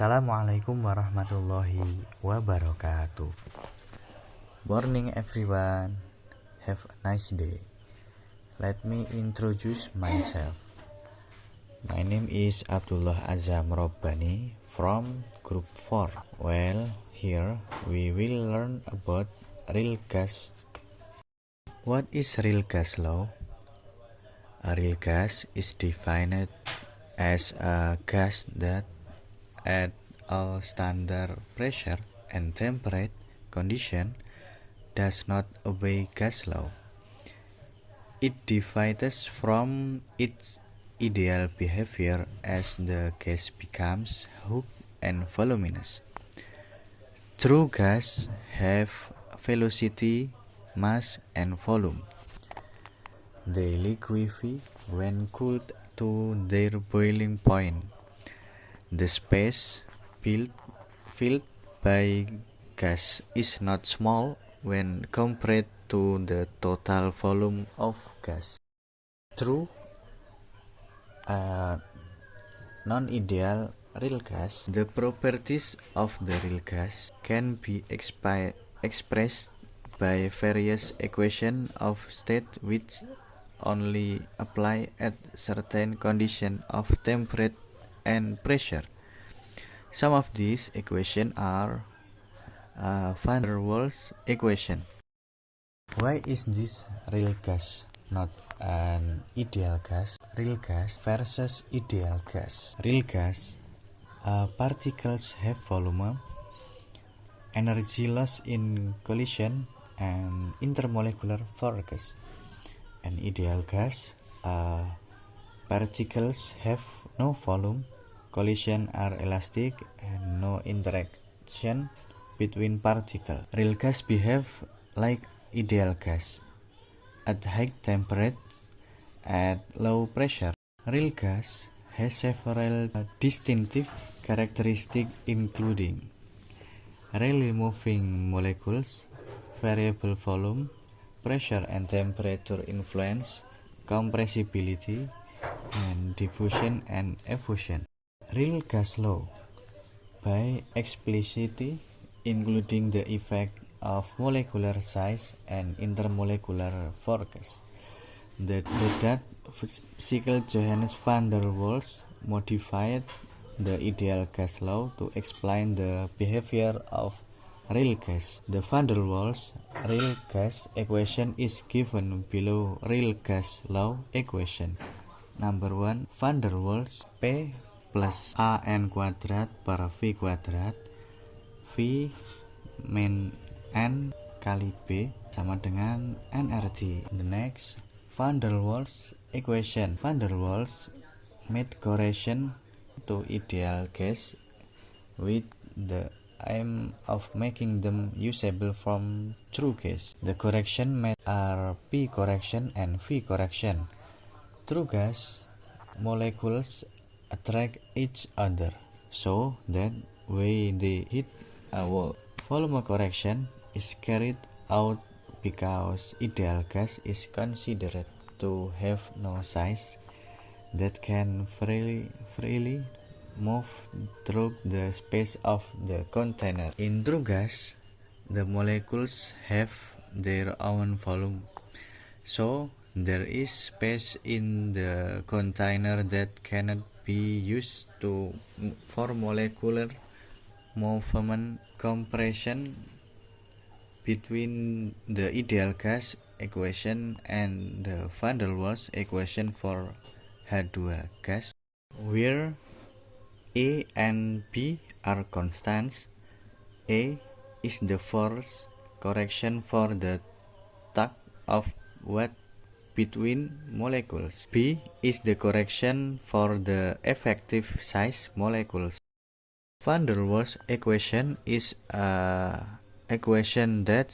Assalamualaikum warahmatullahi wabarakatuh. Morning everyone. Have a nice day. Let me introduce myself. My name is Abdullah Azam Robbani from Group 4. Well, here we will learn about real gas. What is real gas law? A real gas is defined as a gas that at all standard pressure and temperature condition does not obey gas law. It deviates from its ideal behavior as the gas becomes hot and voluminous. True gas have velocity, mass, and volume. They liquefy when cooled to their boiling point. The space filled by gas is not small when compared to the total volume of gas. Through a non-ideal real gas, the properties of the real gas can be expressed by various equations of state which only apply at certain conditions of temperature and pressure. Some of these equations are Van der Waals equation. Why is this real gas not an ideal gas? Real gas versus ideal gas. Real gas particles have volume, energy loss in collision, and intermolecular force. An ideal gas particles have no volume, collision are elastic, and no interaction between particles. Real gas behave like ideal gas at high temperature, at low pressure. Real gas has several distinctive characteristics including readily moving molecules, variable volume, pressure and temperature influence, compressibility, and diffusion and effusion. Real gas law, by explicitly including the effect of molecular size and intermolecular force, that physical Johannes van der Waals modified the ideal gas law to explain the behavior of real gas. The van der Waals real gas equation is given below real gas law equation. Number 1, van der Waals P plus an kuadrat per v kuadrat, v min n kali b sama dengan nRT. The next, van der Waals equation. Van der Waals made correction to ideal gas with the aim of making them usable from true gas. The correction made are P correction and V correction. True gas molecules attract each other so that when they hit a wall, volume correction is carried out because ideal gas is considered to have no size that can freely move through the space of the container. In true gas, the molecules have their own volume, so there is space in the container that cannot be used for molecular movement. Comparison between the ideal gas equation and the van der Waals equation for H2 gas, where A and B are constants. A is the force correction for the tug of weight between molecules. B is the correction for the effective size molecules. Van der Waals equation is a equation that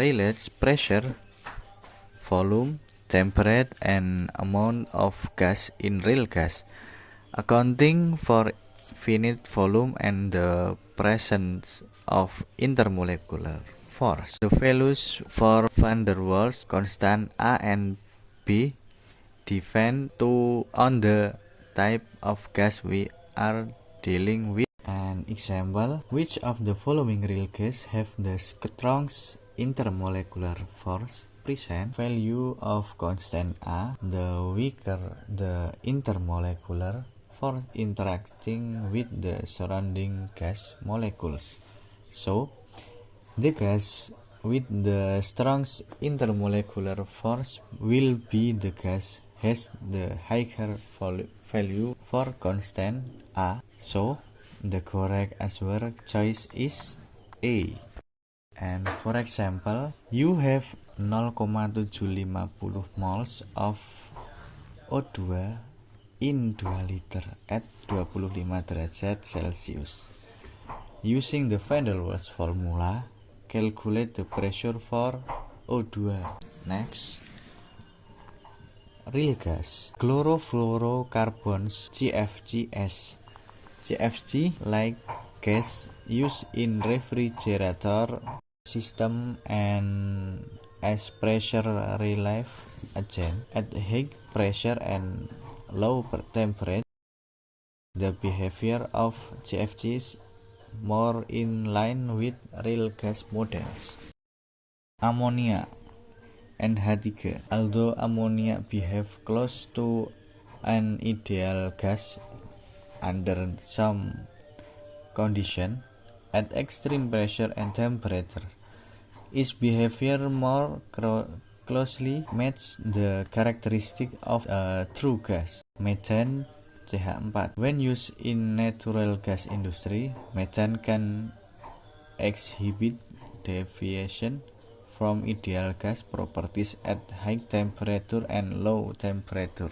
relates pressure, volume, temperature, and amount of gas in real gas, accounting for finite volume and the presence of intermolecular force. The values for van der Waals constant A and B depend on the type of gas we are dealing with An example: which of the following real gases have the strongest intermolecular force? Present. Value of constant A. The weaker the intermolecular force interacting with the surrounding gas molecules. So, the gas with the strongest intermolecular force will be the gas has the higher value for constant A. So, the correct answer choice is A. And for example, you have 0,750 moles of O2 in 2 liter at 25 derajat Celcius. Using the van der Waals formula, calculate the pressure for O2. Next, real gas. Chlorofluorocarbons CFCs. CFC like gas used in refrigerator system and as pressure relief agent at high pressure and low temperature. The behavior of CFCs more in line with real gas models. Ammonia NH3. Although ammonia behave close to an ideal gas under some condition at extreme pressure and temperature, its behavior more closely matches the characteristic of a true gas. Methane CH4. When used in natural gas industry, methane can exhibit deviation from ideal gas properties at high temperature and low temperature.